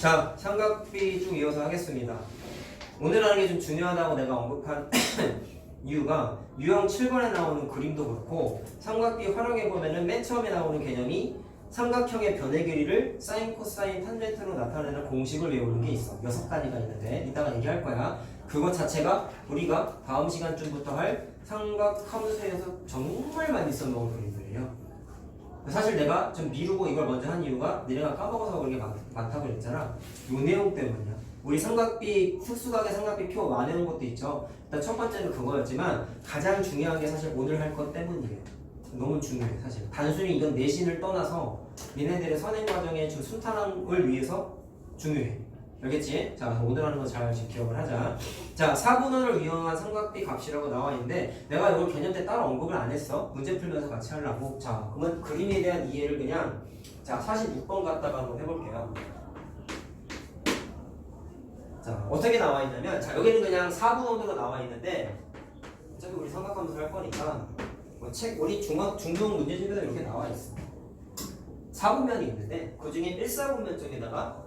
자, 삼각비 쭉 이어서 하겠습니다. 오늘 하는 게 좀 중요하다고 내가 언급한 이유가 유형 7번에 나오는 그림도 그렇고 삼각비 활용해 보면은 맨 처음에 나오는 개념이 삼각형의 변의 길이를 사인, 코사인, 탄젠트로 나타내는 공식을 외우는 게 있어. 6가지가 있는데 이따가 얘기할 거야. 그것 자체가 우리가 다음 시간쯤부터 할 삼각함수에서 정말 많이 써먹은 그림들이에요. 사실 내가 좀 미루고 이걸 먼저 한 이유가 니네가 까먹어서 그런 게 많다고 그랬잖아. 요 내용 때문이야. 우리 삼각비, 특수각의 삼각비 표 많은 것도 있죠. 일단 첫 번째는 그거였지만 가장 중요한 게 사실 오늘 할 것 때문이에요. 너무 중요해 사실. 단순히 이건 내신을 떠나서 니네들의 선행 과정의 좀 순탄함을 위해서 중요해. 알겠지? 자, 오늘 하는 거 잘 기억을 하자. 자, 4분원을 이용한 삼각비 값이라고 나와 있는데 내가 이걸 개념 때 따로 언급을 안 했어. 문제 풀면서 같이 하려고. 자, 그러면 그림에 대한 이해를 그냥 자, 46번 갖다가 한번 해볼게요. 자, 어떻게 나와 있냐면 자, 여기는 그냥 4분원으로 나와 있는데 어차피 우리 삼각함수 할 거니까 뭐 책 우리 중등 문제집에도 이렇게 나와 있어. 4분면이 있는데 그 중에 1사분면 쪽에다가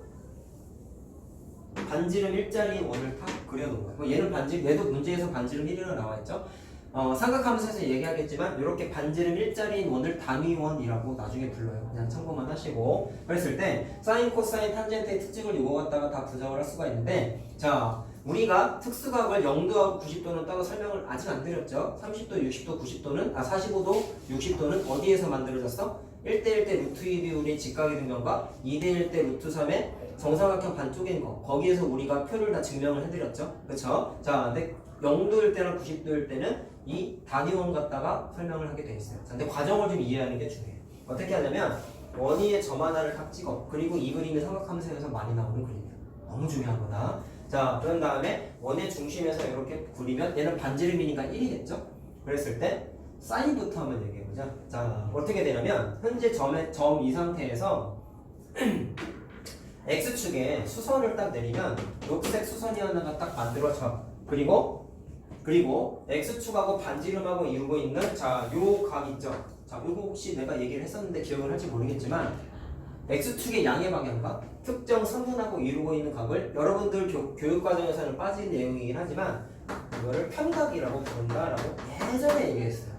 반지름 일자리인 원을 탁 그려놓은 거야. 뭐 얘는 얘도 문제에서 반지름 1이라고 나와 있죠. 삼각함수에서 얘기하겠지만 이렇게 반지름 일자리인 원을 단위원이라고 나중에 불러요. 그냥 참고만 하시고. 그랬을 때 사인, 코사인, 탄젠트의 특징을 이거 갖다가 다 분석을 할 수가 있는데 자, 우리가 특수각을 0도하고 90도는 따로 설명을 아직 안 드렸죠. 30도, 60도, 90도는 45도, 60도는 어디에서 만들어졌어? 1대1 대 루트 2 비율의 직각의 등면과 2대1 대 루트 3의 정사각형 반쪽인 거 거기에서 우리가 표를 다 증명을 해드렸죠. 그렇죠? 자, 근데 0도일 때랑 90도일 때는 이 단위원 갖다가 설명을 하게 돼 있어요. 자, 근데 과정을 좀 이해하는 게 중요해요. 어떻게 하냐면 원위에 점 하나를 딱 찍어. 그리고 이 그림이 삼각함수에서 많이 나오는 그림이에요. 너무 중요한 거다. 자, 그런 다음에 원의 중심에서 이렇게 그리면 얘는 반지름이니까 1이겠죠? 그랬을 때 사인부터 한번 얘기해보자. 자, 어떻게 되냐면 현재 점 이 상태에서 X축에 수선을 딱 내리면 녹색 수선이 하나가 딱 만들어져. 그리고 X축하고 반지름하고 이루고 있는 자, 요 각 있죠? 자, 요거 혹시 내가 얘기를 했었는데 기억을 할지 모르겠지만 X축의 양의 방향과 특정 선분하고 이루고 있는 각을 여러분들 교육과정에서는 빠진 내용이긴 하지만 이거를 편각이라고 부른다라고 예전에 얘기했어요.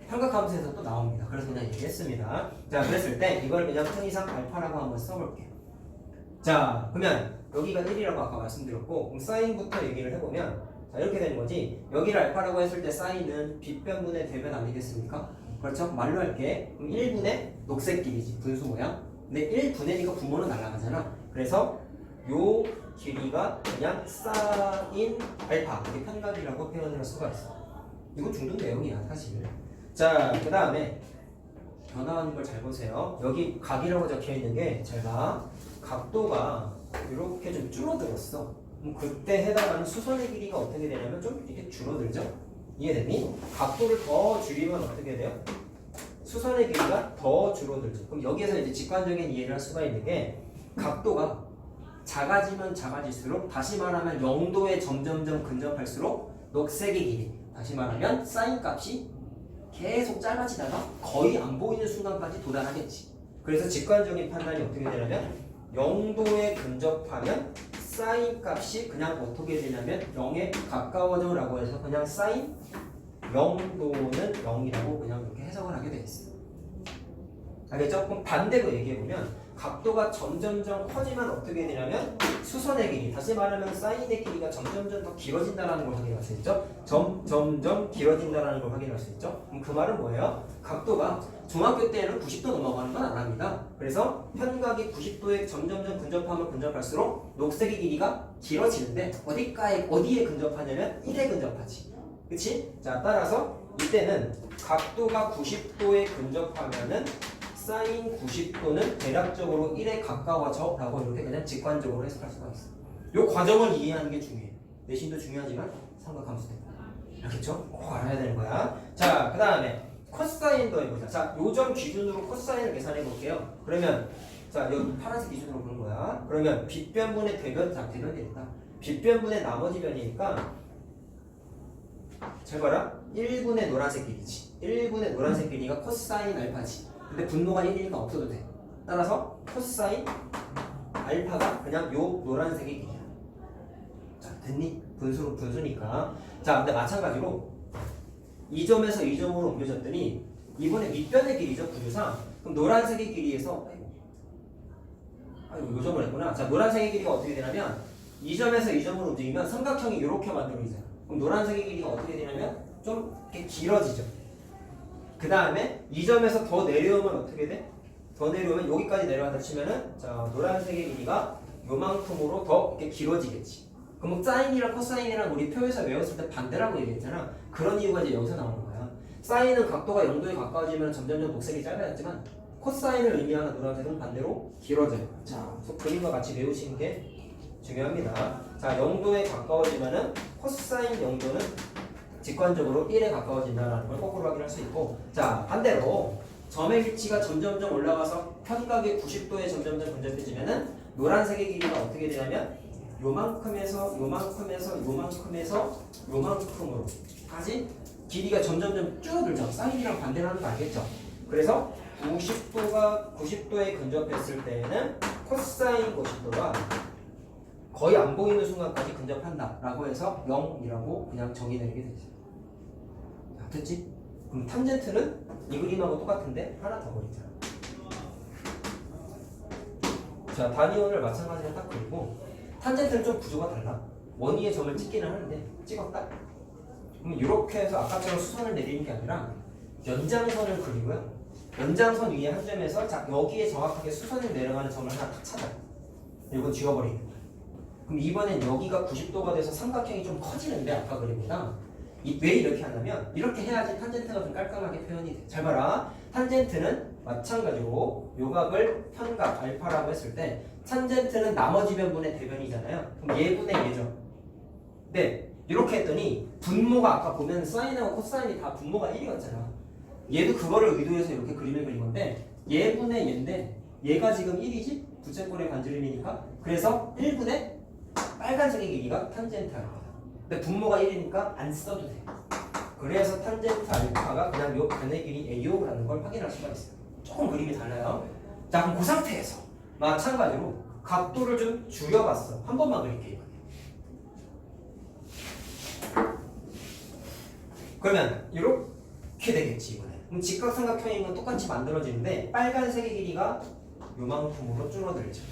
편각함수에서 또 나옵니다. 그래서 그냥 얘기했습니다. 자, 그랬을 때 이걸 그냥 편의상 알파라고 한번 써볼게요. 자, 그러면 여기가 1이라고 아까 말씀드렸고 그럼 사인부터 얘기를 해보면 자, 이렇게 되는 거지. 여기를 알파라고 했을 때 사인은 빗변분의 대변 아니겠습니까? 그렇죠? 말로 할게. 그럼 1분의 녹색 길이지. 분수 모양. 근데 1분의니까 분모는 날아가잖아. 그래서 요 길이가 그냥 사인 알파 이게 편각이라고 표현을 할 수가 있어. 이거 중등 내용이야 사실. 자, 그 다음에 변화하는 걸 잘 보세요. 여기 각이라고 적혀 있는 게 제가 각도가 이렇게 좀 줄어들었어. 그럼 그때 해당하는 수선의 길이가 어떻게 되냐면 좀 이렇게 줄어들죠? 이해되니? 각도를 더 줄이면 어떻게 돼요? 수선의 길이가 더 줄어들죠. 그럼 여기에서 이제 직관적인 이해를 할 수가 있는 게 각도가 작아지면 작아질수록 다시 말하면 0도에 점점점 근접할수록 녹색의 길이 다시 말하면 사인 값이 계속 짧아지다가 거의 안 보이는 순간까지 도달하겠지. 그래서 직관적인 판단이 어떻게 되냐면 0도에 근접하면 사인 값이 그냥 어떻게 되냐면 0에 가까워져 라고 해서 그냥 사인 0도는 0이라고 그냥 이렇게 해석을 하게 돼 있어요. 알겠죠? 그럼 반대로 얘기해보면 각도가 점점점 커지면 어떻게 되냐면 수선의 길이 다시 말하면 사인의 길이가 점점점 더 길어진다는 걸 확인할 수 있죠. 점점점 길어진다는 걸 확인할 수 있죠. 그럼 그 말은 뭐예요? 각도가 중학교 때는 90도 넘어가는 건 안 합니다. 그래서 편각이 90도에 점점점 근접하면 근접할수록 녹색의 길이가 길어지는데 어디에 근접하냐면 1에 근접하지. 그치? 자, 따라서 이때는 각도가 90도에 근접하면은 사인 90도는 대략적으로 1에 가까워져 라고 이렇게 그냥 직관적으로 해석할 수가 있어. 이 과정을 이해하는 게 중요해. 내신도 중요하지만 삼각함수도 알겠죠? 꼭 알아야 되는 거야. 자, 그 다음에 코사인도 해보자. 자, 요점 기준으로 코사인을 계산해 볼게요. 그러면 자, 여기 파란색 기준으로 보는 거야. 그러면 빗변분의 대변, 자, 대변이 되겠다. 빗변분의 나머지 변이니까 잘 봐라. 1분의 노란색 길이지. 1분의 노란색 길이가 코사인 알파지. 근데 분모가 1이니까 없어도 돼. 따라서 코사인 알파가 그냥 요 노란색의 길이야. 자, 됐니? 분수니까. 자, 근데 마찬가지로 이 점에서 이 점으로 옮겨졌더니 이번에 밑변의 길이죠, 구조상. 그럼 노란색의 길이에서 요 점을 했구나. 자, 노란색의 길이가 어떻게 되냐면 이 점에서 이 점으로 움직이면 삼각형이 이렇게 만들어지잖아. 그럼 노란색의 길이가 어떻게 되냐면 좀 이렇게 길어지죠. 그 다음에 이 점에서 더 내려오면 어떻게 돼? 더 내려오면 여기까지 내려간다 치면은 자, 노란색의 길이가 요만큼으로 더 이렇게 길어지겠지. 그럼 사인이랑 코사인이랑 우리 표에서 외웠을 때 반대라고 얘기했잖아. 그런 이유가 이제 여기서 나오는 거야. 사인은 각도가 0도에 가까워지면 점점점 녹색이 짧아졌지만 코사인을 의미하는 노란색은 반대로 길어져요. 자, 그림과 같이 외우시는 게 중요합니다. 자, 0도에 가까워지면은 코사인 0도는 직관적으로 1에 가까워진다는 걸 거꾸로 확인할 수 있고, 자, 반대로 점의 위치가 점점점 올라가서 편각이 90도에 점점점 근접해지면은 노란색의 길이가 어떻게 되냐면 요만큼에서 요만큼에서 요만큼에서 요만큼으로까지 길이가 점점점 줄어들죠. 사인이랑 반대로 하는 거 알겠죠? 그래서 90도에 근접했을 때에는 코사인 90도가 거의 안 보이는 순간까지 근접한다 라고 해서 0이라고 그냥 정의내리게 되죠. 자, 됐지? 그럼 탄젠트는 이 그림하고 똑같은데 하나 더 그리자. 자, 단위원을 마찬가지로 딱 그리고 탄젠트는 좀 구조가 달라. 원위의 점을 찍기는 하는데 찍었다? 그럼 이렇게 해서 아까처럼 수선을 내리는 게 아니라 연장선을 그리고요. 연장선 위에 한 점에서 자, 여기에 정확하게 수선이 내려가는 점을 하나 딱 찾아요. 이건 지워버리는 거예요. 그럼 이번엔 여기가 90도가 돼서 삼각형이 좀 커지는데 아까 그림보다 왜 이렇게 하냐면 이렇게 해야지 탄젠트가 좀 깔끔하게 표현이 돼. 잘 봐라. 탄젠트는 마찬가지로 요각을 편각 알파라고 했을 때 탄젠트는 나머지 변분의 대변이잖아요. 그럼 얘분의 얘죠. 네, 이렇게 했더니 분모가 아까 보면 사인하고 코사인이 다 분모가 1이었잖아. 얘도 그거를 의도해서 이렇게 그림을 그린 건데 얘분의 얘인데 얘가 지금 1이지? 부채꼴의 반지름이니까 그래서 1분의 빨간색의 길이가 탄젠트 알파다. 근데 분모가 1이니까 안 써도 돼. 그래서 탄젠트 알파가 그냥 요 변의 길이 A요라는 걸 확인할 수가 있어요. 조금 그림이 달라요. 자, 그럼 그 상태에서 마찬가지로 각도를 좀 줄여봤어. 한 번만 그릴게요. 그러면 이렇게 되겠지 이번에. 그럼 직각삼각형인 건 똑같이 만들어지는데 빨간색의 길이가 요만큼으로 줄어들죠.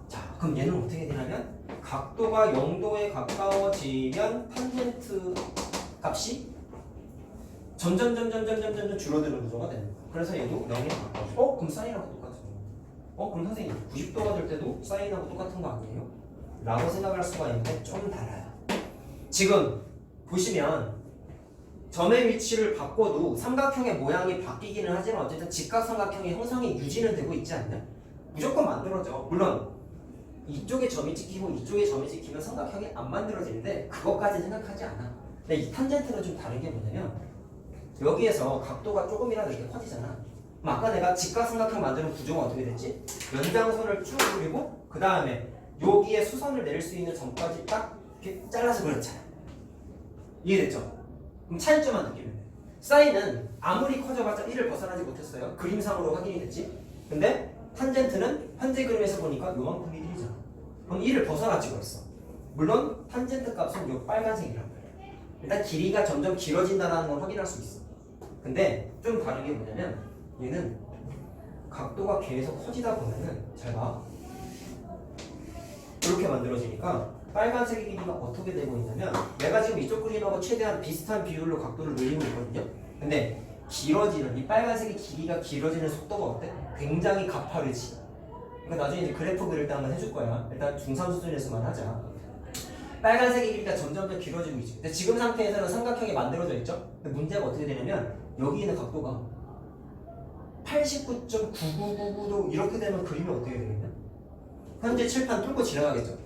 자, 그럼 얘는 어떻게 되냐면 각도가 0도에 가까워지면 탄젠트 값이 점점 줄어드는 구조가 되는 거야. 그래서 얘도 0에 가까워져. 그럼 사인하고 똑같죠. 그럼 선생님 90도가 될 때도 사인하고 똑같은 거 아니에요? 라고 생각할 수가 있는데 좀 달라요. 지금 보시면 점의 위치를 바꿔도 삼각형의 모양이 바뀌기는 하지만 어쨌든 직각삼각형의 형성이 유지는 되고 있지 않냐? 무조건 만들어져. 물론 이쪽에 점이 찍히고 이쪽에 점이 찍히면 삼각형이 안 만들어지는데 그것까지 생각하지 않아. 근데 이 탄젠트는 좀 다른 게 뭐냐면 여기에서 각도가 조금이라도 이렇게 커지잖아. 그럼 아까 내가 직각삼각형 만드는 구조가 어떻게 됐지? 연장선을 쭉 그리고 그 다음에 여기에 수선을 내릴 수 있는 점까지 딱 이렇게 잘라서 그렸잖아. 이해됐죠? 그럼 차이점만 느끼면 돼. 사인은 아무리 커져봤자 1을 벗어나지 못했어요. 그림상으로 확인이 됐지? 근데 탄젠트는 현재 그림에서 보니까 요만큼이 1이잖아. 그럼 1을 벗어나지 그랬어. 물론 탄젠트 값은 요 빨간색이란 말이야. 일단 길이가 점점 길어진다는 걸 확인할 수 있어. 근데 좀 다른 게 뭐냐면 얘는 각도가 계속 커지다 보면은 잘 봐. 이렇게 만들어지니까 빨간색의 길이가 어떻게 되고 있냐면 내가 지금 이쪽 그림하고 최대한 비슷한 비율로 각도를 늘리고 있거든요. 근데 길어지는 이 빨간색의 길이가 길어지는 속도가 어때? 굉장히 가파르지. 그러니까 나중에 이제 그래프 그릴 때 한번 해줄 거야. 일단 중3 수준에서만 하자. 빨간색의 길이가 점점 더 길어지고 있죠. 근데 지금 상태에서는 삼각형이 만들어져 있죠. 근데 문제가 어떻게 되냐면 여기 있는 각도가 89.9999도 이렇게 되면 그림이 어떻게 되겠냐? 현재 칠판 뚫고 지나가겠죠.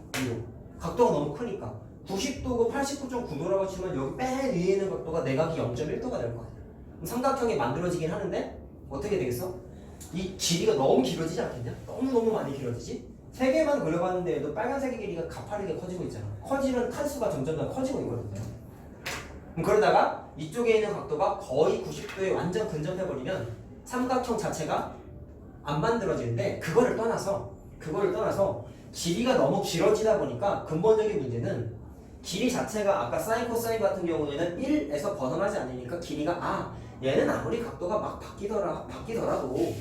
각도가 너무 크니까 90도고 89.9도라고 치면 여기 맨 위에 있는 각도가 내각이 0.1도가 될 거 아니야. 그럼 삼각형이 만들어지긴 하는데 어떻게 되겠어? 이 길이가 너무 길어지지 않겠냐? 너무 많이 길어지지? 세 개만 그려봤는데도 빨간색의 길이가 가파르게 커지고 있잖아. 커지는 칸수가 점점 더 커지고 있거든요. 그러다가 이쪽에 있는 각도가 거의 90도에 완전 근접해버리면 삼각형 자체가 안 만들어지는데 그거를 떠나서 길이가 너무 길어지다 보니까 근본적인 문제는 길이 자체가 아까 사인 코사인 같은 경우에는 1에서 벗어나지 않으니까 길이가 얘는 아무리 각도가 막 바뀌더라도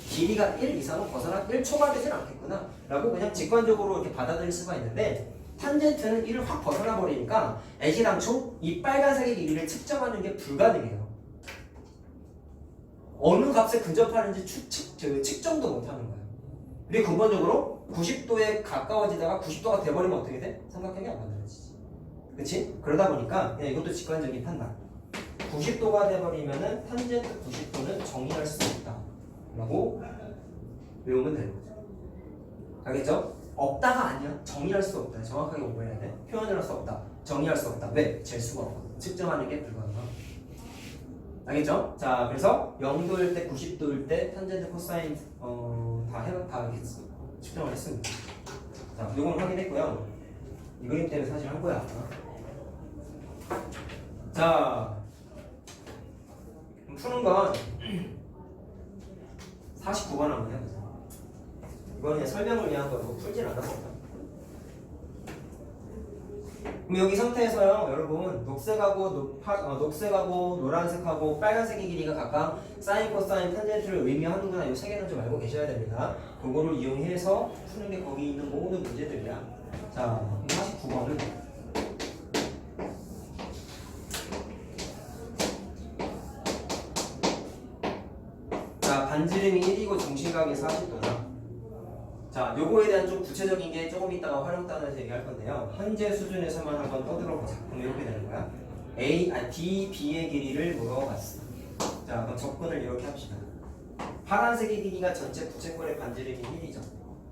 길이가 1 이상은 벗어나 1 초과되진 않겠구나 라고 그냥 직관적으로 이렇게 받아들일 수가 있는데 탄젠트는 1을 확 벗어나 버리니까 애시당초 이 빨간색의 길이를 측정하는 게 불가능해요. 어느 값에 근접하는지 측정도 못하는 거예요. 그리고 근본적으로 90도에 가까워지다가 90도가 돼버리면 어떻게 돼? 삼각형이 안 만들어지지. 그치? 그러다 보니까 그냥 이것도 직관적인 판단. 90도가 돼버리면은 탄젠트 90도는 정의할 수 없다 라고 외우면 되는 거죠. 알겠죠? 없다가 아니야. 정의할 수 없다. 정확하게 오해해야 돼. 표현을 할 수 없다. 정의할 수 없다. 왜? 잴 수가 없거든. 측정하는 게 불가능하다. 알겠죠? 자, 그래서 0도일 때, 90도일 때 탄젠트 코사인 다 이렇게 측정을 했습니다. 자, 요건 확인했고요. 이 그림 때문에 사실 한 거야. 자, 푸는 건 49번 한번 해보자. 이거는 그냥 설명을 위한 거고 풀진 않았습니다. 그럼 여기 상태에서요, 여러분 녹색하고 노란색하고 빨간색의 길이가 각각 사인, 코사인, 탄젠트를 의미하는구나 이 세 개는 좀 알고 계셔야 됩니다. 그거를 이용해서 푸는 게 거기 있는 모든 문제들이야. 자, 49번은 자, 반지름이 1이고 중심각이 40도다. 자, 요거에 대한 좀 구체적인 게 조금 이따가 활용단에서 얘기할 건데요. 현재 수준에서만 한번 떠들어보자. 그럼 이렇게 되는 거야. D, B의 길이를 물어봤어. 자, 그럼 접근을 이렇게 합시다. 파란색의 길이가 전체 부채꼴의 반지름이 1이죠.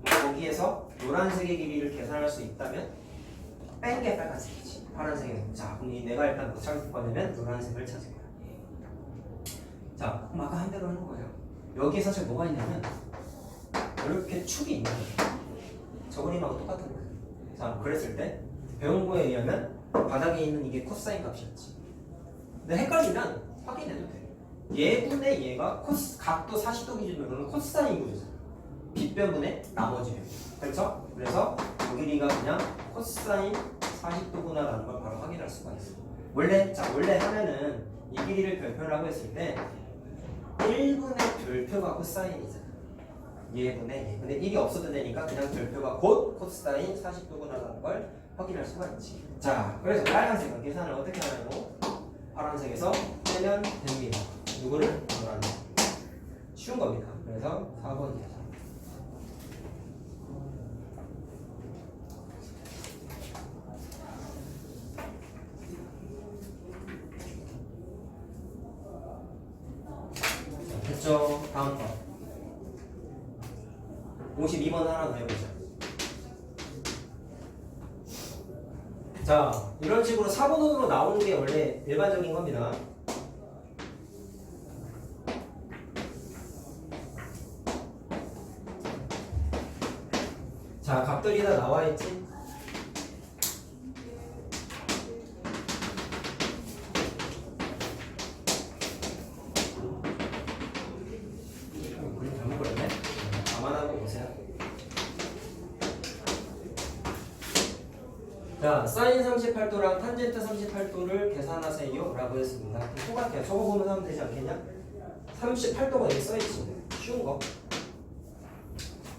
거기에서 노란색의 길이를 계산할 수 있다면 뺀 게 빨간색이지. 파란색이. 자, 그럼 내가 일단 못 찾을 거냐면 노란색을 찾을 거야. 자, 그럼 아까 한 대로 하는 거예요. 여기에 사실 뭐가 있냐면 이렇게 축이 있는 거예요. 저 그림하고 똑같은 거예요. 자, 그랬을 때 배운 거에 의하면 바닥에 있는 이게 코사인 값이었지. 근데 헷갈리면 확인해도 돼. 얘분의 얘가 각도 40도 기준으로는 코사인 구조잖아. 빗변분의 나머지 변. 그렇죠? 그래서 그 길이가 그냥 코사인 40도구나라는 걸 바로 확인할 수가 있어. 원래 하면은 이 길이를 별표라고 했을 때 1분의 별표가 코사인이잖아. 얘분의 얘. 근데 1이 없어도 되니까 그냥 별표가 곧 코사인 40도구나라는 걸 확인할 수가 있지. 자, 그래서 빨간색은 계산을 어떻게 하냐고? 파란색에서 빼면 됩니다. 누구를? 노란색. 쉬운 겁니다. 그래서 4번 계산. 됐죠? 다음 거. 52번 하나 더 해보자. 자, 이런 식으로 4번으로 나오는 게 원래 일반적인 겁니다. 자, 값들이 다 나와있지? 그림 잘못 그렸네? 감안하고 보세요. 자, 사인 38도랑 탄젠트 38도를 계산하세요 라고 했습니다. 똑같아요. 저거 보면 하면 되지 않겠냐? 38도가 여기 써있지. 쉬운 거.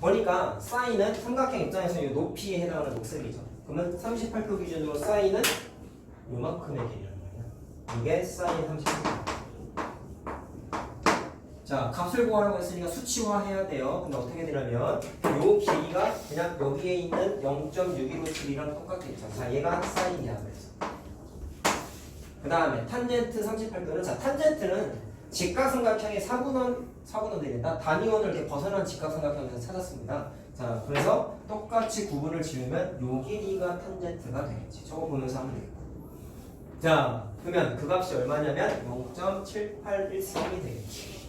보니까 사인은 삼각형 입장에서 이 높이에 해당하는 녹색이죠. 그러면 38도 기준으로 사인은 요만큼의 길이라는 거예요. 이게 사인 38도. 자, 값을 구하라고 했으니까 수치화해야 돼요. 근데 어떻게 되냐면 요 길이가 그냥 여기에 있는 0.615랑 똑같겠죠. 자, 얘가 사인이야. 그래서 그 다음에 탄젠트 38도는 자, 탄젠트는 직각삼각형의 사분원 되겠다. 단위원을 이렇게 벗어난 직각삼각형에서 찾았습니다. 자, 그래서 똑같이 구분을 지으면 요 길이가 탄젠트가 되겠지. 저거 보면서 하면 되겠고. 자, 그러면 그 값이 얼마냐면 0.7813이 되겠지.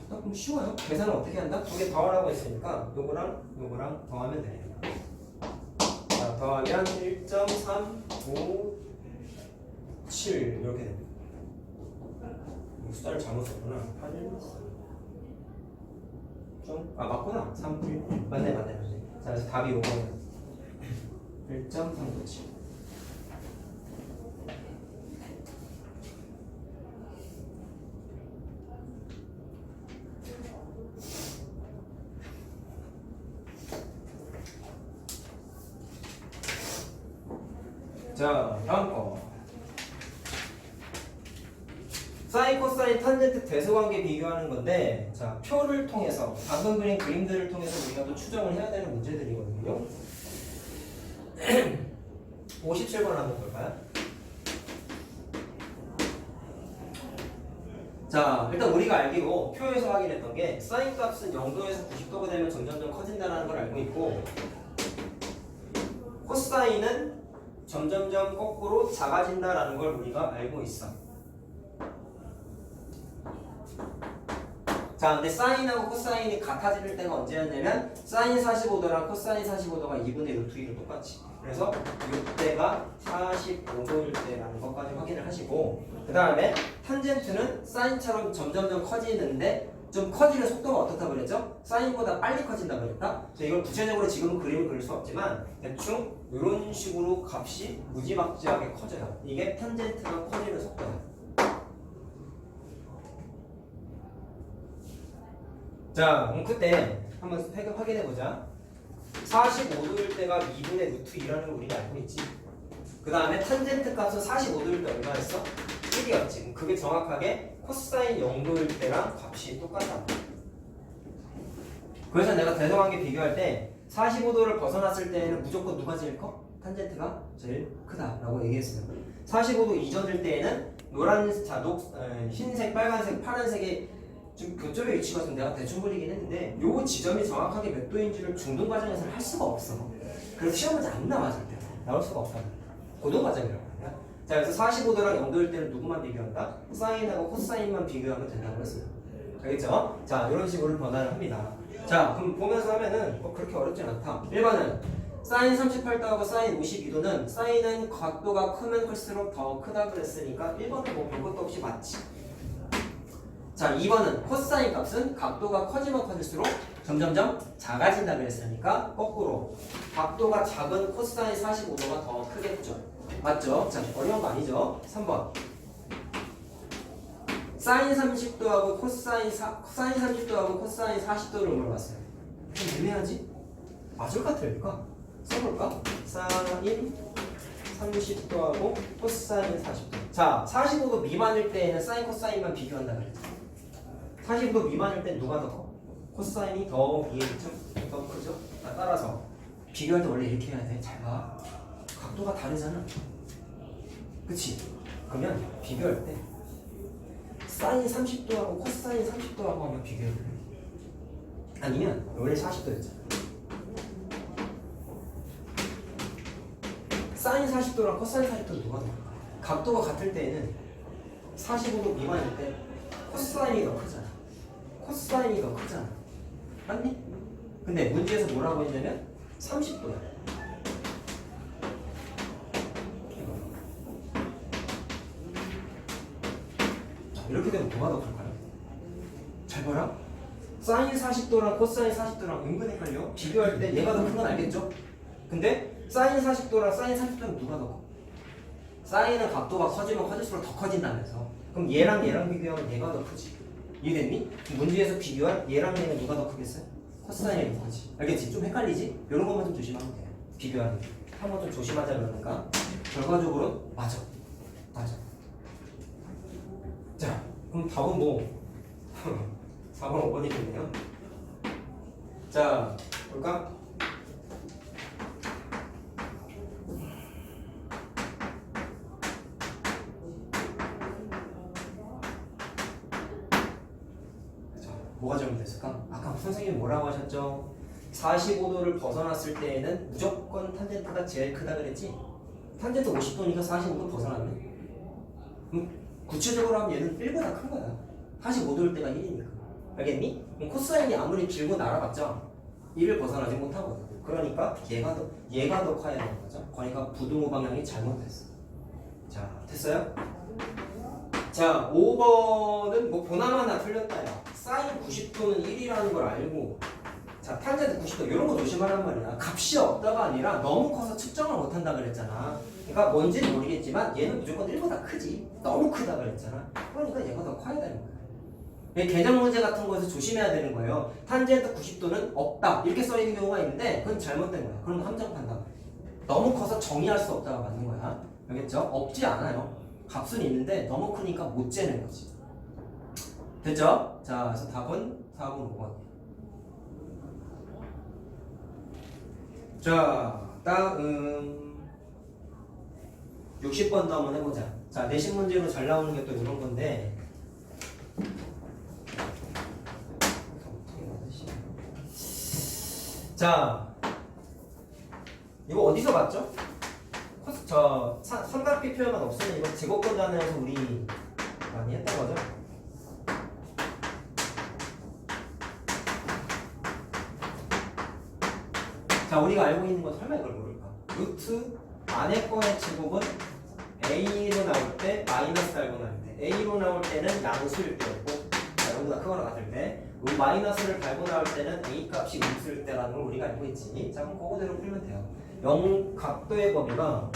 그럼 쉬워요. 계산을 어떻게 한다? 두 개 더하라고 했으니까 요거랑 더하면 됩니다. 자, 더하면 1.357 이렇게 됩니다. 숫자를 잘못 썼구나. 81. 3.3 아 맞구나 3 맞네. 자 그래서 답이 요거예요. 1.397. 자 다음 거 사인 코사인 탄젠트 대소관계 비교하는 건데 자 표를 통해서 방금 그린 그림들을 통해서 우리가 또 추정을 해야 되는 문제들이거든요. 57번 한번 볼까요? 자 일단 우리가 알기로 표에서 확인했던 게 사인 값은 0도에서 90도가 되면 점점점 커진다는 걸 알고 있고 코사인은 점점점 거꾸로 작아진다라는 걸 우리가 알고 있어. 자, 근데 사인하고 코사인이 같아질 때가 언제였냐면 사인 45도랑 코사인 45도가 2분의 루트 2로 똑같이. 그래서 이때가 45도일 때라는 것까지 확인을 하시고 그 다음에 탄젠트는 사인처럼 점점점 커지는데 좀 커지는 속도가 어떻다 그랬죠? 사인보다 빨리 커진다 그랬다? 그래서 이걸 구체적으로 지금은 그림을 그릴 수 없지만 대충 이런 식으로 값이 무지막지하게 커져요. 이게 탄젠트가 커지는 속도예요. 자, 그럼 그때 한번 확인해보자. 45도일 때가 2분의 루트 2라는 걸 우리가 알고 있지. 그 다음에 탄젠트 값은 45도일 때 얼마였어? 1이었지. 그게 정확하게 코사인 0도일 때랑 값이 똑같다. 그래서 내가 대성관계 비교할 때 45도를 벗어났을 때에는 무조건 누가 제일 커? 탄젠트가 제일 크다라고 얘기했어요. 45도 이전일 때에는 흰색, 빨간색, 파란색의 좀 교점의 위치가 좀 내가 대충 그리긴 했는데 요 지점이 정확하게 몇 도인지를 중등 과정에서는 할 수가 없어. 그래서 시험 문제 안 나와 절대. 나올 수가 없다. 고등 과정이라고 하냐. 자 그래서 45도랑 0도일 때는 누구만 비교한다? 사인하고 코사인만 비교하면 된다고 했어요. 알겠죠? 자 이런 식으로 변화를 합니다. 자 그럼 보면서 하면은 뭐 그렇게 어렵진 않다. 1번은 사인 38도하고 사인 52도는 사인은 각도가 크면 클수록 더 크다 그랬으니까 1번은 뭐 별 것도 없이 맞지. 자 2번은 코사인 값은 각도가 커지면 커질수록 점점점 작아진다 그랬으니까 거꾸로 각도가 작은 코사인 45도가 더 크겠죠. 맞죠? 자 어려운 거 아니죠? 3번 사인 30도하고 코사인 30도하고 코사인 40도를 물어봤어요. 좀 애매하지? 맞을 것 같아 여기가. 써볼까? 사인 30도하고 코사인 40도. 자 45도 미만일 때에는 사인 코사인만 비교한다 그랬죠. 40도 미만일 땐 누가 더 커? 코사인이 더 위에 있죠? 더 크죠? 따라서 비교할 때 원래 이렇게 해야 돼. 잘 봐. 각도가 다르잖아. 그치? 그러면 비교할 때 사인 30도하고 코사인 30도하고 한번 비교해볼래? 아니면 원래 40도였잖아. 사인 40도랑 코사인 40도 누가 더 클까? 각도가 같을 때에는 45도 미만일 때 코사인이 더 크잖아. 코사인이 더 크잖아. 맞니? 근데 문제에서 뭐라고 했냐면 30도야. 이렇게 되면 뭐가 더 클까요? 잘 봐라. 사인 40도랑 코사인 40도랑 은근 헷갈려. 비교할 때 얘가 더 큰 건 알겠죠? 근데 사인 40도랑 사인 30도는 누가 더 커? 사인은 각도가 커지면 커질수록 더 커진다면서. 그럼 얘랑 비교하면 얘가 더 크지. 이해됐니? 문제에서 비교할 얘랑 얘는 누가 더 크겠어요? 코사인이 더 크지. 알겠지? 좀 헷갈리지? 이런 것만 좀 조심하면 돼요. 비교하는 게. 한번 좀 조심하자 그러니까 결과적으로 맞아. 자, 그럼 답은 뭐 4번 5번이겠네요. 자, 볼까? 뭐가 잘못됐을까? 아까 선생님이 뭐라고 하셨죠? 45도를 벗어났을 때에는 무조건 탄젠트가 제일 크다 그랬지? 탄젠트 50도니까 45도 벗어났네. 구체적으로 하면 얘는 1보다 큰 거야. 45도일 때가 1이니까. 알겠니? 코사인이 아무리 길고 날아봤자 1을 벗어나지 못하거든. 그러니까 얘가 더 커야 되는 거죠. 그러니까 부등호 방향이 잘못됐어. 자, 됐어요? 자, 5번은 뭐 보나마나 틀렸다야. 사인 90도는 1이라는 걸 알고 자, 탄젠트 90도 이런 거 조심하란 말이야. 값이 없다가 아니라 너무 커서 측정을 못한다 그랬잖아. 그러니까 뭔지는 모르겠지만 얘는 무조건 1보다 크지. 너무 크다 그랬잖아. 그러니까 얘가 더 커야 되는 거야. 계정 문제 같은 거에서 조심해야 되는 거예요. 탄젠트 90도는 없다 이렇게 써 있는 경우가 있는데 그건 잘못된 거야. 그럼 함정 판단. 너무 커서 정의할 수 없다가 맞는 거야. 알겠죠? 없지 않아요. 값은 있는데 너무 크니까 못 재는 거지. 됐죠? 자, 그래서 답은 4번 5번. 자, 다음 60번도 한번 해보자. 자, 내신 문제로 잘 나오는 게 또 이런 건데 자, 이거 어디서 봤죠? 삼각비 표현만 없으면 이거 제곱권 단위에서 우리 많이 했던 거죠? 자, 우리가 알고 있는 건 설마 이걸 모를까? 루트 안에 거의 제곱은 A로 나올 때 마이너스 알고 나올 때 A로 나올 때는 양수일 때였고 자, 여기보다 크거나 같을 때 우리 마이너스를 밟고 나올 때는 A 값이 음수일 때라는 걸 우리가 알고 있지. 자, 그럼 그거대로 풀면 돼요. 각도의 범위가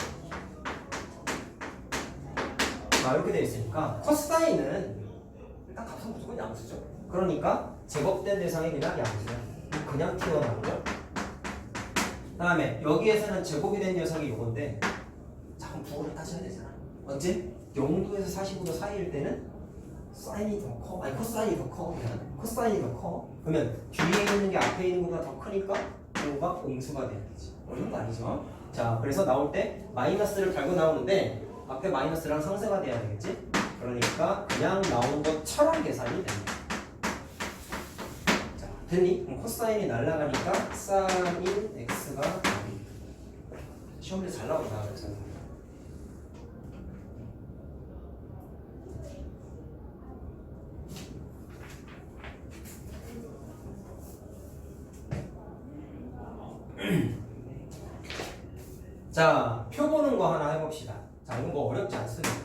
이렇게 되어 있으니까 코사인은 일단 값은 무조건 양수죠. 그러니까 제곱된 대상이 그냥 양수야. 그냥 튀어나오죠. 그 다음에 여기에서는 제곱이 된 녀석이 요건데 자, 그럼 부호를 따져야 되잖아. 언제? 0도에서 45도 사이일 때는 사인이 더 커. 아니 코사인이 더 커. 그냥 코사인이 더 커. 그러면 뒤에 있는 게 앞에 있는 것보다 더 크니까 부호가 음수가 돼야 되지. 어려운 거 아니죠? 자, 그래서 나올 때 마이너스를 달고 나오는데 앞에 마이너스랑 상쇄가 돼야 되겠지? 그러니까 그냥 나온 것처럼 계산이 됩니다. 자, 됐니? 그럼 코사인이 날아가니까 사인 x가 답입니다. 시험에 잘 나온다. 그래서 자, 표 보는 거 하나 해봅시다. 자, 이건 뭐 어렵지 않습니다.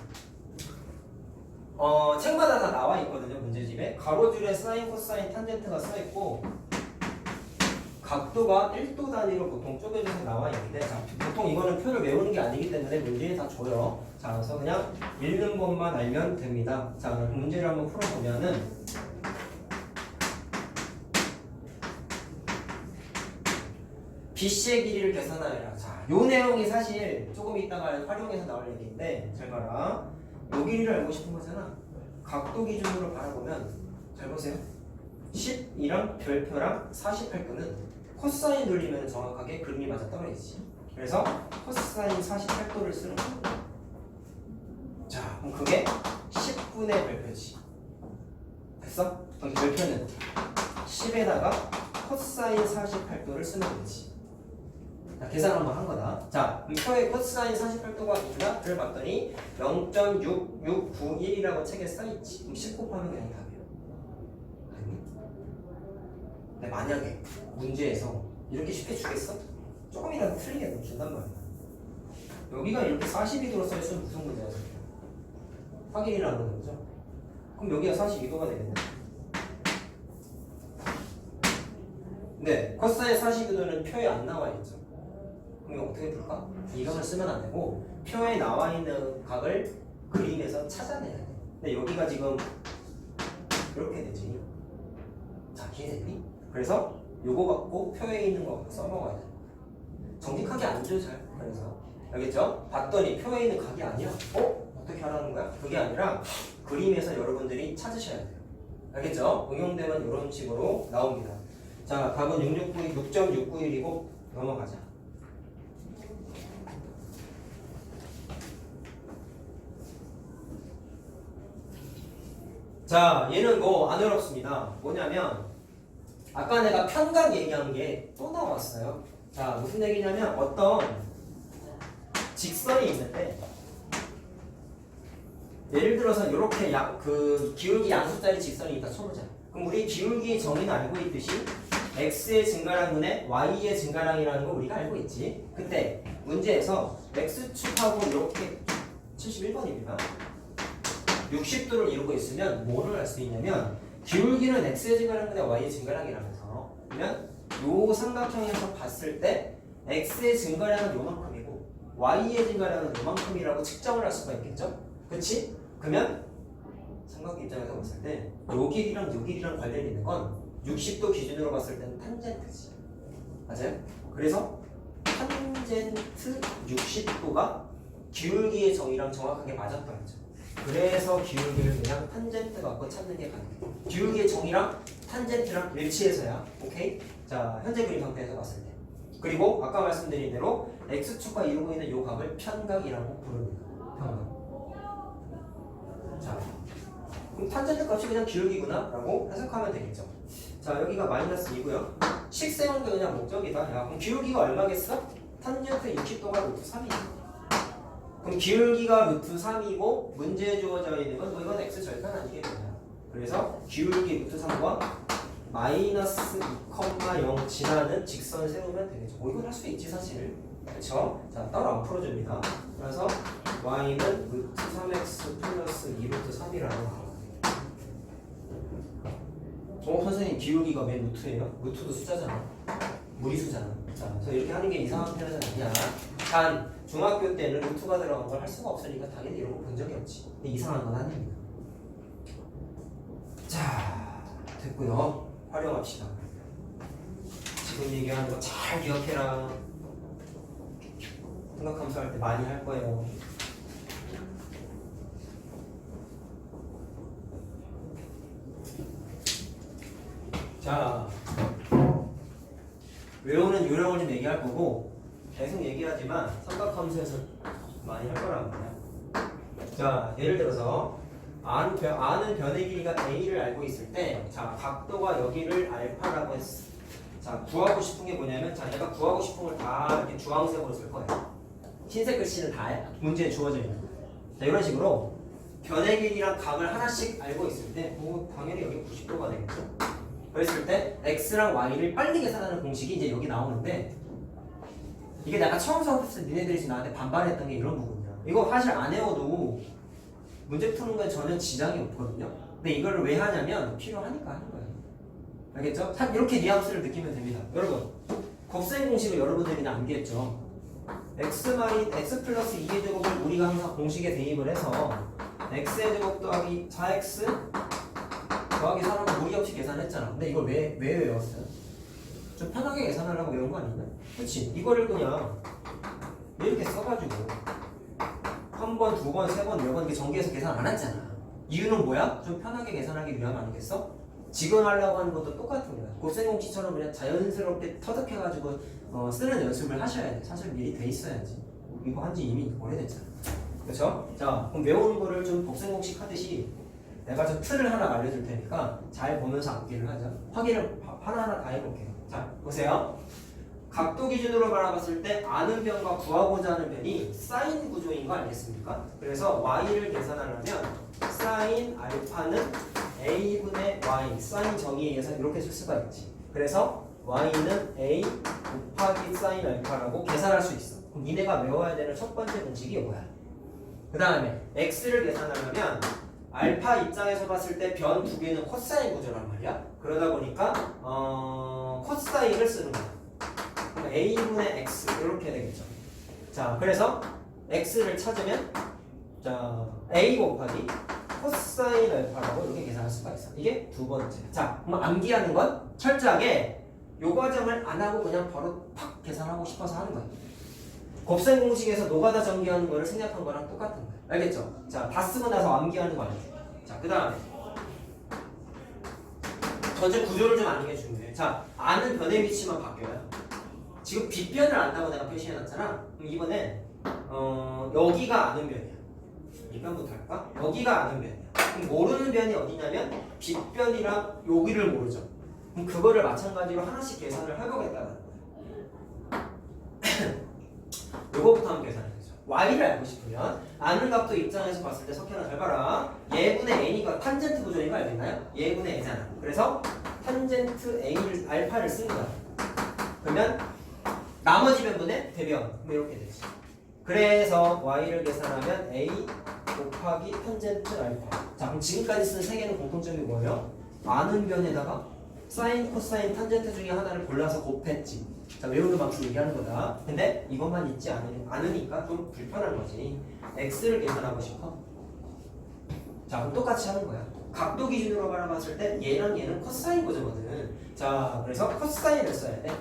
책마다 다 나와 있거든요. 문제집에 가로줄에 사인, 코사인, 탄젠트가 써 있고 각도가 1도 단위로 보통 쪼개져서 나와 있는데 자, 보통 이거는 표를 외우는 게 아니기 때문에 문제에 다 줘요. 자, 그래서 그냥 읽는 것만 알면 됩니다. 자, 문제를 한번 풀어보면은 BC의 길이를 계산하여라. 자, 요 내용이 사실 조금 이따가 활용해서 나올 얘기인데 잘 봐라. 요 길이를 알고 싶은 거잖아. 각도 기준으로 바라보면 잘 보세요. 10이랑 별표랑 48도는 코사인 돌리면 정확하게 그림이 맞아 떨어지지. 그래서 코사인 48도를 쓰는 거예요. 자, 그럼 그게 10분의 별표지. 됐어? 그럼 별표는 10에다가 코사인 48도를 쓰면 되지. 자, 계산 한번 한 거다. 자, 표에 코사인 48도가 있나를 봤더니 0.6691이라고 책에 써있지. 그럼 10 곱하면 그냥 답이에요. 근데 만약에 문제에서 이렇게 쉽게 주겠어? 조금이라도 틀리게 준단 말이야. 여기가 이렇게 42도로 써있으면 무슨 문제가 생겨? 확인이라는 거죠. 그럼 여기가 42도가 되겠네. 네, 코사인 42도는 표에 안 나와 있죠. 그럼 어떻게 풀까? 이 각을 쓰면 안 되고 표에 나와 있는 각을 그림에서 찾아내야 돼. 근데 여기가 지금 이렇게 되지. 자, 이해됐니? 그래서 요거 갖고 표에 있는 거 써먹어야 돼. 정직하게 안 줘, 잘. 그래서 알겠죠? 봤더니 표에 있는 각이 아니야. 어떻게 하라는 거야? 그게 아니라 그림에서 여러분들이 찾으셔야 돼요. 알겠죠? 응용되면 이런 식으로 나옵니다. 자, 답은 6.691이고 넘어가자. 자, 얘는 뭐 안 어렵습니다. 뭐냐면 아까 내가 편각 얘기한 게 또 나왔어요. 자, 무슨 얘기냐면 어떤 직선이 있는데 예를 들어서 이렇게 기울기 양수짜리 직선이 있다 쳐보자. 그럼 우리 기울기 정의는 알고 있듯이 x의 증가량분의 y의 증가량이라는 거 우리가 알고 있지. 근데 문제에서 x축하고 이렇게 71번입니다. 60도를 이루고 있으면 뭐를 할 수 있냐면 기울기는 x의 증가량분의 y의 증가량이라면서 그러면 요 삼각형에서 봤을 때 x의 증가량은 요만큼이고 y의 증가량은 요만큼이라고 측정을 할 수가 있겠죠? 그치? 그러면 삼각형 입장에서 봤을 때 요 길이랑 요 길이랑 관련이 있는 건 60도 기준으로 봤을 때는 탄젠트지. 맞아요? 그래서 탄젠트 60도가 기울기의 정의랑 정확하게 맞았던 거죠. 그래서 기울기를 그냥 탄젠트 갖고 찾는 게 가능해요. 기울기의 정의랑 탄젠트랑 일치해서야. 오케이? 자, 현재 그림 상태에서 봤을 때. 그리고 아까 말씀드린 대로 x축과 이루고 있는 요 각을 편각이라고 부릅니다. 편각. 자, 그럼 탄젠트 값이 그냥 기울기구나 라고 해석하면 되겠죠. 자, 여기가 마이너스 2고요. 식 세우는 게 그냥 목적이다. 야, 그럼 기울기가 얼마겠어? 탄젠트 60도가 루트 3이지. 그럼 기울기가 루트 3이고 문제에 주어져 있는 건 뭐 이건 x 절편 아니겠냐. 그래서 기울기 루트 3과 마이너스 2,0 지나는 직선 세우면 되겠죠. 뭐 이건 할 수 있지 사실. 그렇죠? 자, 따로 안 풀어줍니다. 그래서 y는 루트 3x 플러스 2루트 3이라고 나와요. 선생님 기울기가 왜 루트예요? 루트도 숫자잖아. 무리수잖아. 자, 그래서 이렇게 하는 게 이상한 편은 아니야. 단 중학교 때는 루트가 들어간 걸 할 수가 없으니까 당연히 이런 거 본 적이 없지. 근데 이상한 건 아닙니다. 자, 됐고요. 활용합시다. 지금 얘기하는 거 잘 기억해라. 생각함수 할 때 많이 할 거예요. 자, 외우는 요령을 좀 얘기할 거고 계속 얘기하지만 삼각함수에서 많이 할 거란 말이야. 자, 예를 들어서 아는 변의 길이가 a를 알고 있을 때, 자, 각도가 여기를 알파라고 했어. 자, 구하고 싶은 게 뭐냐면, 자, 얘가 구하고 싶은 걸 다 이렇게 주황색으로 쓸 거예요. 흰색 글씨는 다 문제에 주어져 있는 거예요. 자, 이런 식으로 변의 길이랑 각을 하나씩 알고 있을 때, 당연히 여기 90도가 되겠죠. 그랬을 때 x랑 y를 빨리 계산하는 공식이 이제 여기 나오는데, 이게 내가 처음 수업했을 때 니네들이 나한테 반발했던 게 이런 부분이야. 이거 사실 안 외워도 문제 푸는 건 전혀 지장이 없거든요. 근데 이걸 왜 하냐면 필요하니까 하는 거예요. 알겠죠? 이렇게 뉘앙스를 느끼면 됩니다. 여러분, 곱셈 공식을 여러분들이 암기했죠. x 플러스 2의 제곱을 우리가 항상 공식에 대입을 해서 x의 제곱 더하기 4x 더하기 4라고 무리 없이 계산했잖아. 근데 이걸 왜 외웠어요? 좀 편하게 계산하려고 외운 거 아닌가? 그렇지? 이거를 그냥 이렇게 써가지고 한 번, 두 번, 세 번, 네 번 이렇게 전개해서 계산 안 했잖아. 이유는 뭐야? 좀 편하게 계산하기 위함 아니겠어? 지금 하려고 하는 것도 똑같은 거야. 곱셈 공식처럼 그냥 자연스럽게 터득해가지고 쓰는 연습을 하셔야 돼. 사실 미리 돼 있어야지. 이거 한지 이미 오래됐잖아. 그렇죠? 자, 그럼 외우는 거를 좀 곱셈 공식 하듯이 내가 저 틀을 하나 알려줄 테니까 잘 보면서 암기를 하자. 확인을 하나하나 다 해볼게요. 자, 보세요. 각도 기준으로 바라봤을 때 아는 변과 구하고자 하는 변이 사인 구조인 거 알겠습니까? 그래서 y를 계산하려면 사인 알파는 a분의 y, 사인 정의에 의해서 이렇게 쓸 수가 있지. 그래서 y는 a 곱하기 사인 알파라고 계산할 수 있어. 그럼 니네가 외워야 되는 첫 번째 공식이 이거야. 그 다음에 x를 계산하려면 알파 입장에서 봤을 때 변 두 개는 코사인 구조란 말이야. 그러다 보니까 코사인을 쓰는 거야. a분의 x 이렇게 되겠죠. 자, 그래서 x를 찾으면 자 a 곱하기 코사인 알파라고 이렇게 계산할 수가 있어. 이게 두 번째. 자, 그럼 암기하는 건 철저하게 요 과정을 안 하고 그냥 바로 팍 계산하고 싶어서 하는 거야. 곱셈 공식에서 노가다 전개하는 거를 생략한 거랑 똑같은 거야. 알겠죠? 자, 다 쓰고 나서 암기하는 거 아니죠? 자, 그 다음에 전체 구조를 좀 아는 게 중요해. 자, 아는 변의 위치만 바뀌어요. 지금 빗변을 안다고 내가 표시해놨잖아. 그럼 이번엔 여기가 아는 변이야. 이 변부터 할까? 여기가 아는 변이야. 그럼 모르는 변이 어디냐면 빗변이랑 여기를 모르죠. 그럼 그거를 마찬가지로 하나씩 계산을 해보겠다는 거야. 요거부터 한번 계산해보죠. y를 알고 싶으면 아는 값도 입장에서 봤을 때 석현아 잘 봐라. 얘분의 n이가 탄젠트 구조인 거 알겠나요? 얘분의 a잖아. 그래서 탄젠트 a를 알파를 쓴 거야. 그러면 나머지 변분의 대변 이렇게 되지. 그래서 y를 계산하면 a 곱하기 탄젠트 알파. 자, 그럼 지금까지 쓴 세 개는 공통점이 뭐예요? 아는 변에다가 사인, 코사인, 탄젠트 중에 하나를 골라서 곱했지. 자, 외우는 만큼 얘기하는 거다. 근데 이것만 있지 않으니까 좀 불편한 거지. x를 계산하고 싶어. 자, 그럼 똑같이 하는 거야. 각도 기준으로 바라봤을 때 얘랑 얘는 코사인 구조거든. 자, 그래서 코사인을 써야 돼.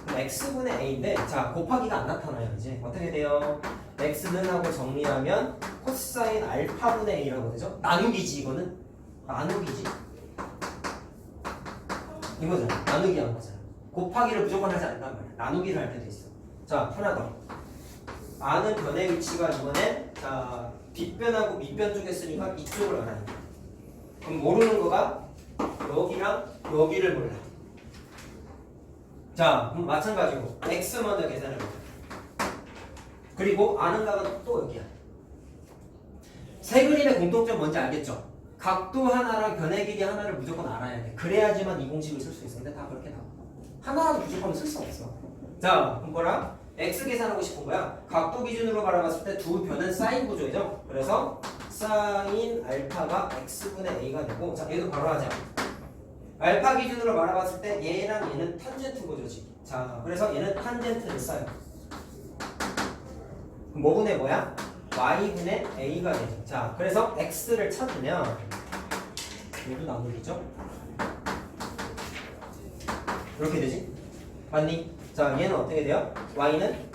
그럼 x분의 a인데, 자, 곱하기가 안 나타나요. 이제 어떻게 돼요? x는 하고 정리하면 코사인 알파분의 a라고 되죠? 나누기지 이거는. 나누기지. 이거잖아. 나누기 한 거잖아. 곱하기를 무조건 하지 않는단 말이야. 나누기를 할 때도 있어. 자, 하나 더. 아는 변의 위치가 이번엔 자 빗변하고 밑변 쪽에 쓰니까 이쪽을 알아야 돼. 그럼 모르는 거가 여기랑 여기를 몰라. 자, 그럼 마찬가지로 x 먼저 계산해보자. 그리고 아는 각은 또 여기야. 세 그림의 공통점 뭔지 알겠죠? 각도 하나랑 변의 길이 하나를 무조건 알아야 돼. 그래야지만 이 공식을 쓸 수 있어. 근데 다 그렇게 나와. 하나라도 무조건 쓸 수 없어. 자, 그럼 뭐라? x 계산하고 싶은 거야. 각도 기준으로 바라봤을 때 두 변은 사인 구조죠. 그래서 사인 알파가 x분의 a가 되고, 자, 얘도 바로 하자. 알파 기준으로 바라봤을 때 얘랑 얘는 탄젠트 구조지. 자, 그래서 얘는 탄젠트를 써요. 그럼 뭐분의 뭐야? y분의 a가 되죠. 자, 그래서 x를 찾으면 얘도 나누기죠. 이렇게 되지? 맞니? 자, 얘는 어떻게 돼요? y는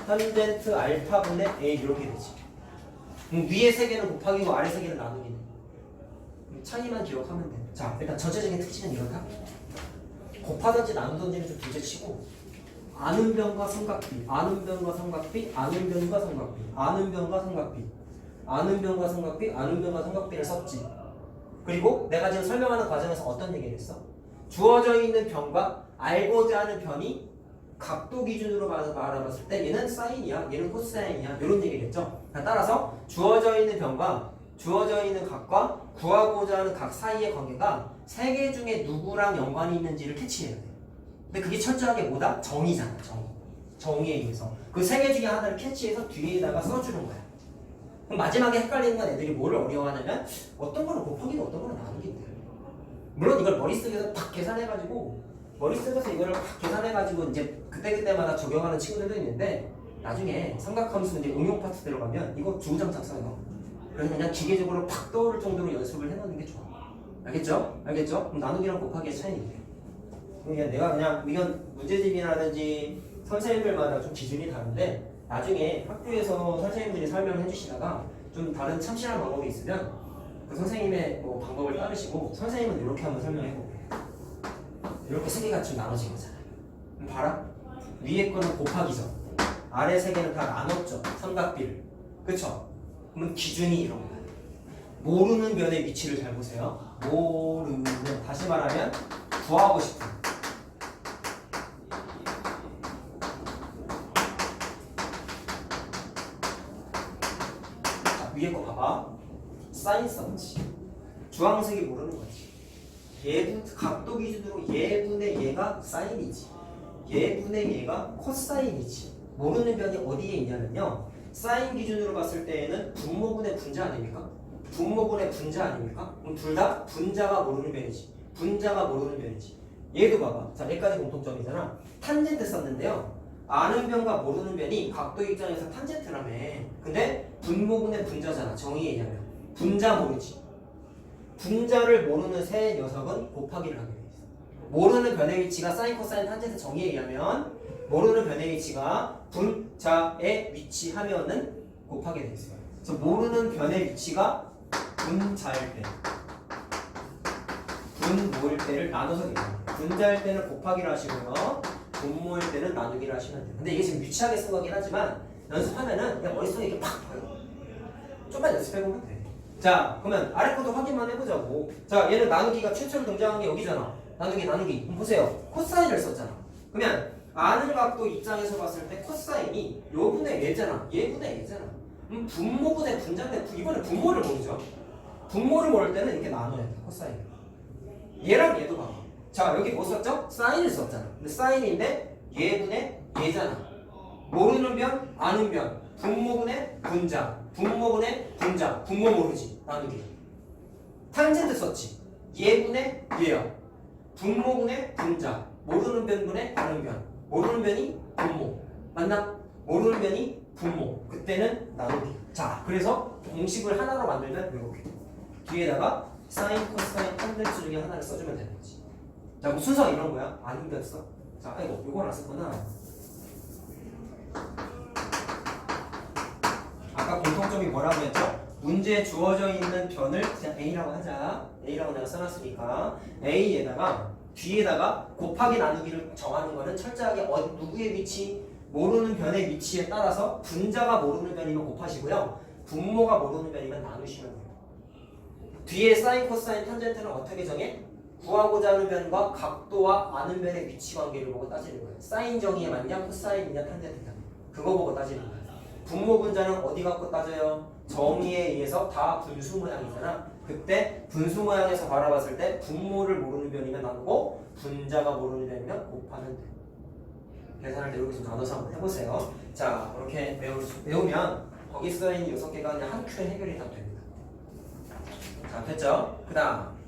탄젠트 알파분의 a 이렇게 되지. 위에 세 개는 곱하기고 아래 세 개는 나누기네. 차이만 기억하면 돼. 자, 일단 전체적인 특징은 이렇다. 곱하든지 나누든지는 좀 둘째치고 아는 변과 삼각비, 아는 변과 삼각비, 아는 변과 삼각비, 아는 변과 삼각비, 아는 변과 삼각비, 아는 변과 삼각비를 썼지. 그리고 내가 지금 설명하는 과정에서 어떤 얘기를 했어? 주어져 있는 변과 알고자 하는 변이 각도 기준으로 바라봤을 때 얘는 사인이야, 얘는 코사인이야, 이런 얘기를 했죠. 따라서 주어져 있는 변과 주어져 있는 각과 구하고자 하는 각 사이의 관계가 세 개 중에 누구랑 연관이 있는지를 캐치해야 돼. 근데 그게 철저하게 뭐다? 정의잖아, 정의. 정의에 의해서 그 세 개 중에 하나를 캐치해서 뒤에다가 써주는 거야. 그럼 마지막에 헷갈리는 건 애들이 뭐를 어려워하냐면 어떤 거는 곱하기고 어떤 거는 나누기인데. 물론 이걸 머릿속에서 팍 계산해가지고 머릿속에서 이거를 팍 계산해가지고 이제 그때그때마다 적용하는 친구들도 있는데 나중에 삼각함수 이제 응용 파트 들어가면 이거 주구장창 써요. 그래서 그냥 기계적으로 팍 떠오를 정도로 연습을 해놓는 게 좋아. 알겠죠? 알겠죠? 그럼 나누기랑 곱하기의 차이는 이래요. 그냥 내가 그냥 이건 문제집이라든지 선생님들마다 좀 기준이 다른데 나중에 학교에서 선생님들이 설명을 해주시다가 좀 다른 참신한 방법이 있으면 그 선생님의 뭐 방법을 따르시고 선생님은 이렇게 한번 설명해볼게요. 이렇게 세 개가 좀 나눠진 거잖아. 그럼 봐라. 위에 거는 곱하기죠. 아래 세 개는 다 나눴죠. 삼각비를. 그쵸? 그러면 기준이 이런 거야. 모르는 변의 위치를 잘 보세요. 모르는, 다시 말하면 구하고 싶은. 자, 위에 거 봐봐. 사인 썼지. 주황색이 모르는 거지. 얘분 각도 기준으로 얘분의 얘가 사인이지. 얘분의 얘가 코사인이지. 모르는 변이 어디에 있냐면요. 사인 기준으로 봤을 때에는 분모분의 분자 아닙니까? 분모분의 분자 아닙니까? 그럼 둘 다 분자가 모르는 변이지. 분자가 모르는 변이지. 얘도 봐봐. 자, 얘까지 공통점이잖아. 탄젠트 썼는데요. 아는 변과 모르는 변이 각도 입장에서 탄젠트라며. 근데 분모분의 분자잖아. 정의에 의하면. 분자 모르지. 분자를 모르는 세 녀석은 곱하기를 하게 돼 있어. 모르는 변의 위치가 사인, 코사인, 탄젠트 정의에 의하면 모르는 변의 위치가 분자에 위치하면은 곱하게 돼 있어요. 그래서 모르는 변의 위치가 분자일 때, 분모일 때를 나눠서 얘기해요. 분자일 때는 곱하기를 하시고요. 분모일 때는 나누기를 하시면 돼요. 근데 이게 지금 유치하게 쓴 거긴 하지만 연습하면은 그냥 머릿속에 이렇게 팍 보여. 좀만 연습해보면 돼. 자, 그러면 아래 것도 확인만 해보자고. 자, 얘는 나누기가 최초로 등장한 게 여기잖아. 나누기. 그럼 보세요. 코사인을 썼잖아. 그러면 아는 각도 입장에서 봤을 때 코사인이 요분의 얘잖아. 얘분의 얘잖아. 분모분의 분자인데 이번에 분모를 모르죠. 분모를 모를 때는 이렇게 나눠야 돼. 코사인. 얘랑 얘도 봐봐. 자, 여기 뭐 썼죠? 사인을 썼잖아. 근데 사인인데 얘분의 얘잖아. 모르는 변, 아는 변. 분모분의 분자. 분모분의 분자. 분모 모르지. 나누기. 탄젠트 썼지. 얘분의 얘야. 분모분의 분자. 모르는 변분의 다른 변. 모르는 변이 분모. 맞나? 모르는 변이 분모. 그때는 나누기. 자, 그래서 공식을 하나로 만들면 이렇게 뒤에다가 사인, 코사인, 탄젠트 중에 하나를 써주면 되는 거지. 자, 뭐 순서가 이런 거야? 안 힘들었어? 자, 아이고, 요걸 안 썼구나. 아까 공통점이 뭐라고 했죠? 문제에 주어져 있는 변을 그냥 A라고 하자. A라고 내가 써놨으니까 A에다가 뒤에다가 곱하기 나누기를 정하는 거는 철저하게 누구의 위치? 모르는 변의 위치에 따라서 분자가 모르는 변이면 곱하시고요. 분모가 모르는 변이면 나누시면 돼요. 뒤에 사인, 코사인, 탄젠트는 어떻게 정해? 구하고자 하는 변과 각도와 아는 변의 위치 관계를 보고 따지는 거예요. 사인 정의에 맞냐? 코사인이냐? 탄젠트냐? 그거 보고 따지는 거예요. 분모 분자는 어디 갖고 따져요? 정의에 의해서 다 분수 모양이잖아. 그때 분수 모양에서 바라봤을 때 분모를 모르는 변이면 나누고 분자가 모르는 변이면 곱하면 돼. 계산할 때 이렇게 좀 나눠서 한번 해보세요. 자, 이렇게 외우면 거기 써있는 6개가 그냥 한 큐에 해결이 다 됩니다. 자, 됐죠? 그 다음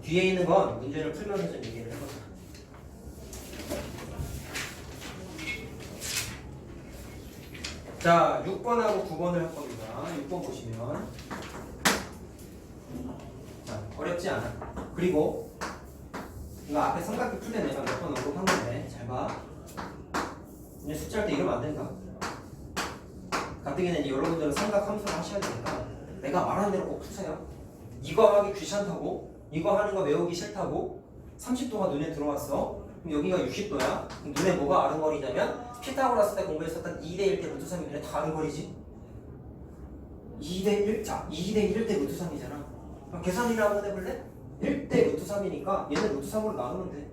뒤에 있는 건 문제를 풀면서 좀 얘기를 해보자. 자, 6번하고 9번을 할 겁니다. 6번 보시면 자, 어렵지 않아. 그리고 이거 앞에 삼각기 풀 때 내가 몇 번 언급한 건데 잘 봐. 이제 숙제할 때 이러면 안 된다. 가뜩이나 이제 여러분들은 삼각 함수를 하셔야 되니까 내가 말하는 대로 꼭 푸세요. 이거 하기 귀찮다고, 이거 하는 거 외우기 싫다고 30도가 눈에 들어왔어. 그럼 여기가 60도야. 그럼 눈에 뭐가 아른거리냐면 피타고라스 때 공부했었던 2대1 때 루트 3이 눈에 다 아른거리지. 2대1? 자, 2대1 때 루트 3이잖아. 그럼 계산이나 한번 해볼래? 1대 루트 3이니까 얘는 루트 3으로 나누면 돼.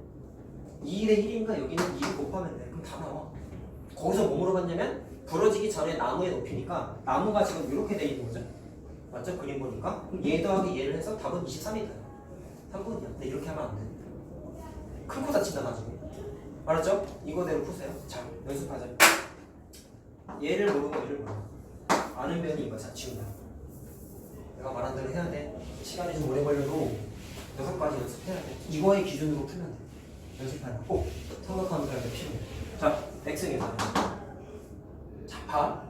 2대1이니까 여기는 2를 곱하면 돼. 그럼 다 나와. 거기서 뭐 물어봤냐면 부러지기 전에 나무의 높이니까 나무가 지금 이렇게 돼 있는 거죠. 맞죠? 그림 보니까. 그럼 얘 더하기 얘를 해서 답은 23이 돼요. 3분이야. 근데 이렇게 하면 안 돼. 큰 코 다친다 나중에. 알았죠? 이거대로 푸세요. 자, 연습하자. 얘를 모르고 얘를 모르고 아는 변이 이거 자 지운다. 내가 말한 대로 해야 돼. 시간이 좀 오래 걸려도 6가지 연습해야 돼. 이거의 기준으로 풀면 돼. 연습하라. 꼭 삼각함수 할 때 필요해. 자, x 계산. 자, 봐.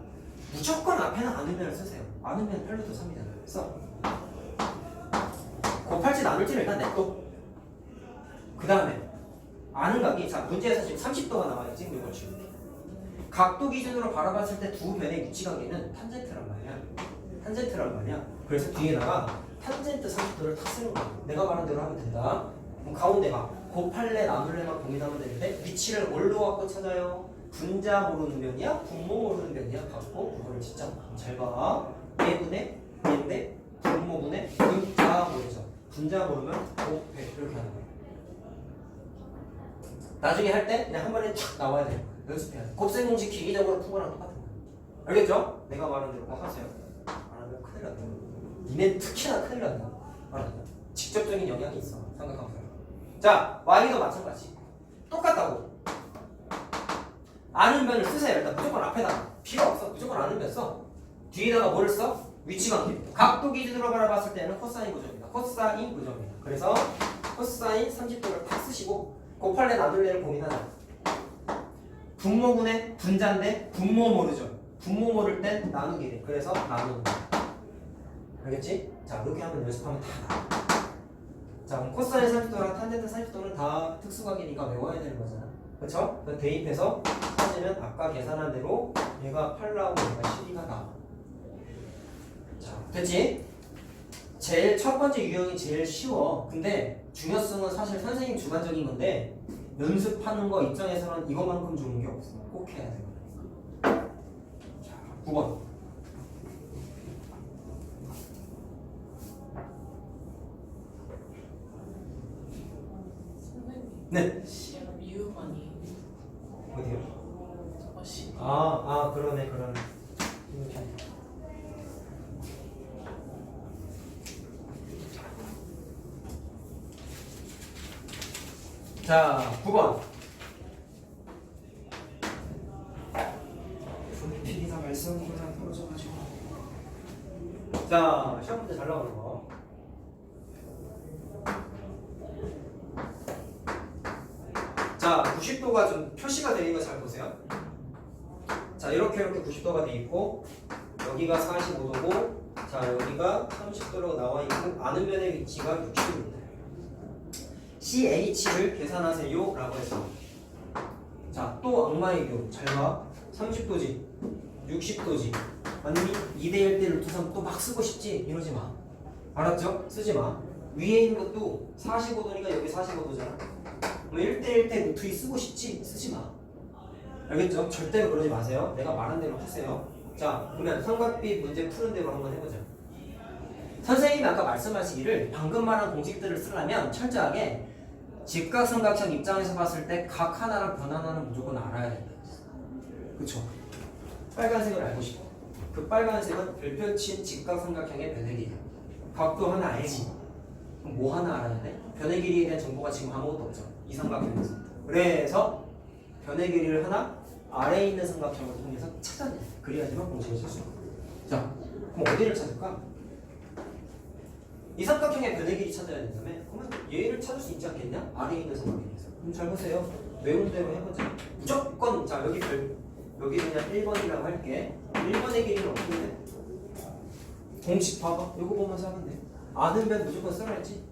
무조건 앞에는 아는 변을 쓰세요. 아는 변 8루트 3이잖아. 써. 곱할지 나눌지를 일단 냅둬. 그 다음에 아는 각이, 자, 문제에서 지금 30도가 나와요. 지금 이걸 지금 각도 기준으로 바라봤을 때 두 변의 위치 관계는 탄젠트란 말이야. 탄젠트란 말이야. 그래서 뒤에다가 탄젠트 30도를 다 쓰는 거야. 내가 말한 대로 하면 된다. 그럼 가운데가 곱할래 나눌래만 고민하면 되는데 위치를 뭘로 갖고 찾아요? 분자 모르는 변이야? 분모 모르는 변이야? 갖고 그거를 진짜 잘 봐. 얘분의 얘인데 분모분의 분자 모르죠. 분자 모르면 곱해 이렇게 하는 거야. 나중에 할 때 그냥 한 번에 탁 나와야 돼. 연습해야 돼. 곱셈 공식 기기적으로 푼 거랑 똑같은 거야. 알겠죠? 내가 말한 대로 꼭 하세요. 안 하면 큰일 난다. 니네 특히나 큰일 난다. 알았죠? 직접적인 영향이 있어. 삼각함수는. 자, y도 마찬가지. 똑같다고. 아는 변을 쓰세요. 일단 무조건 앞에다가. 필요 없어. 무조건 아는 변 써. 뒤에다가 뭐를 써? 위치관계. 각도 기준으로 바라봤을 때는 코사인 구조입니다. 코사인 구조입니다. 그래서 코사인 30도를 딱 쓰시고 곱할래 나눌래를 고민하자. 분모분의 분자인데 분모 모르죠. 분모 모를 땐 나누게 돼. 그래서 나누는 거야. 알겠지? 자, 이렇게 하면 연습하면 다 나와. 자, 그럼 코사인 30도랑 탄젠트 30도는 다 특수관계니까 외워야 되는 거잖아. 그쵸? 대입해서 찾으면 아까 계산한 대로 얘가 8 나오고 얘가 12가 나와. 자, 됐지? 제일 첫 번째 유형이 제일 쉬워. 근데 중요성은 사실 선생님 주관적인 건데 연습하는 거 입장에서는 이거만큼 좋은 게 없어. 꼭 해야 돼. 자, 9번. 선생님. 네. 시험 유형이 어디요? 저거 시. 그러네. 자, 9번. PD가 말썽이랑 떨어져가지고. 자, 시험 문제 잘 나오는 거. 자, 90도가 좀 표시가 되는 거 잘 보세요. 자, 이렇게 90도가 돼 있고 여기가 45도고 자, 여기가 30도로 나와 있고 아는 면의 위치가 60도입니다. CH를 계산하세요 라고 했어. 자, 또 악마의 교. 잘 봐. 30도지 60도지 아니면 2대1대 루트 3 또 막 쓰고 싶지? 이러지 마. 알았죠? 쓰지 마. 위에 있는 것도 45도니까 여기 45도잖아. 뭐 1대1대 루트 2 쓰고 싶지? 쓰지 마. 알겠죠? 절대로 그러지 마세요. 내가 말한 대로 하세요. 자, 그러면 삼각비 문제 푸는 대로 한번 해보자. 선생님이 아까 말씀하시기를 방금 말한 공식들을 쓰려면 철저하게 직각삼각형 입장에서 봤을 때 각 하나랑 변 하나는 무조건 알아야 된다. 그쵸? 빨간색을 알고 싶어. 그 빨간색은 별표친 직각삼각형의 변의 길이. 각도 하나 알지? 그럼 뭐 하나 알아야 돼? 변의 길이에 대한 정보가 지금 아무것도 없죠. 이 삼각형에서. 그래서 변의 길이를 하나 아래에 있는 삼각형을 통해서 찾아내. 그래야지만 공식을 쓸 수 있고. 자, 그럼 어디를 찾을까? 이 삼각형의 변의 길이 찾아야 된다면 그러면 얘를 찾을 수 있지 않겠냐? 아래에 있는 삼각형에서. 그럼 잘 보세요. 외운 대로 해보자. 무조건 자 여기 그냥 1번이라고 할게. 1번의 길이는 어떻게 돼? 공식 봐봐. 이거 보면서 하면 돼. 아는 변 무조건 써야지.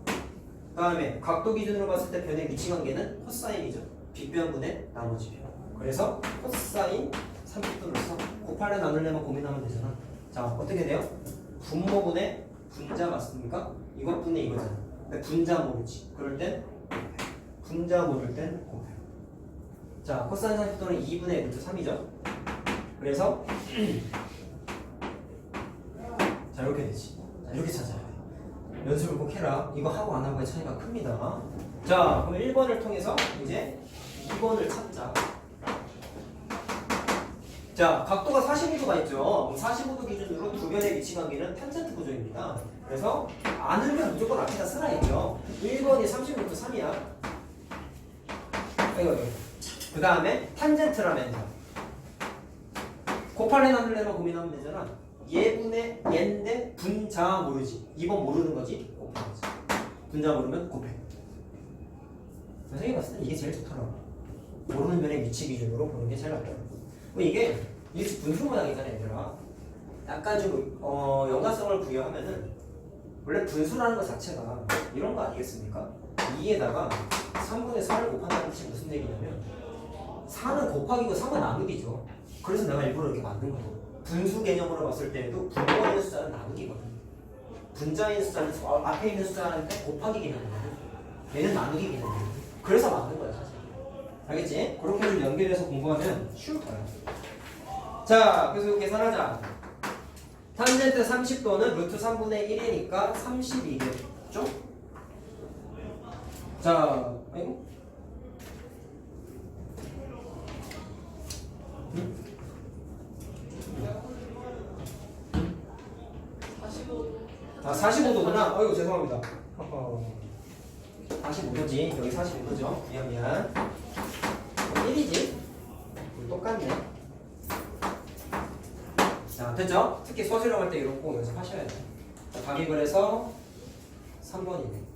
그 다음에 각도 기준으로 봤을 때 변의 위치 관계는 코사인이죠. 빗변분의 나머지 변. 그래서 코사인 30도를 써. 곱하려 나누려면 고민하면 되잖아. 자, 어떻게 돼요? 분모분의 분자 맞습니까? 이것분의 이거잖아. 근데 분자 모르지. 그럴 땐 분자 모를 땐 곱해요. 자, 코사인 30도는 2분의 루트 3이죠. 그래서 자, 이렇게 되지. 자, 이렇게 찾아야 돼. 연습을 꼭 해라. 이거 하고 안 하고의 차이가 큽니다. 자, 그럼 1번을 통해서 이제 2번을 찾자. 자, 각도가 45도가 있죠. 45도 기준으로 두 변의 위치 관계는 탄젠트 구조입니다. 그래서 아는면 무조건 앞에다 쓰라야죠. 1번이 30루트 3이야. 이거. 그 다음에 탄젠트라면서 곱할래 나눌래만 고민하면 되잖아. 얘분의 얘인데 분자 모르지. 2번 모르는 거지. 곱하는 거지. 분자 모르면 곱해. 선생님이 봤을 때 이게 제일 좋더라고. 모르는 면의 위치 기준으로 보는 게 제일 낫더라고. 이게 분수 모양이잖아, 얘들아. 약간 좀 연관성을 부여하면은 원래 분수라는 것 자체가 이런 거 아니겠습니까? 2에다가 3분의 4를 곱한다는 뜻이 무슨 얘기냐면 4는 곱하기고 3은 나누기죠. 그래서 내가 일부러 이렇게 만든 거고. 분수 개념으로 봤을 때에도 분모의 숫자는 나누기거든. 분자인 숫자는 앞에 있는 숫자한테 곱하기 개념이거든. 얘는 나누기 개념이거든. 그래서 만든 거야, 사실. 알겠지? 그렇게 좀 연결해서 공부하면 쉬울 거야. 자, 그래서 이거 계산하자. 탄젠트 30도는 루트 3분의 1이니까 32겠죠? 자, 아이고. 응? 45도. 아, 45도구나. 아이고, 죄송합니다. 45도지. 여기 45도죠. 미안. 1이지? 똑같네. 자, 됐죠? 특히 서술형 할 때 이런 거 연습하셔야 돼요. 자, 각이 그래서 3번이네.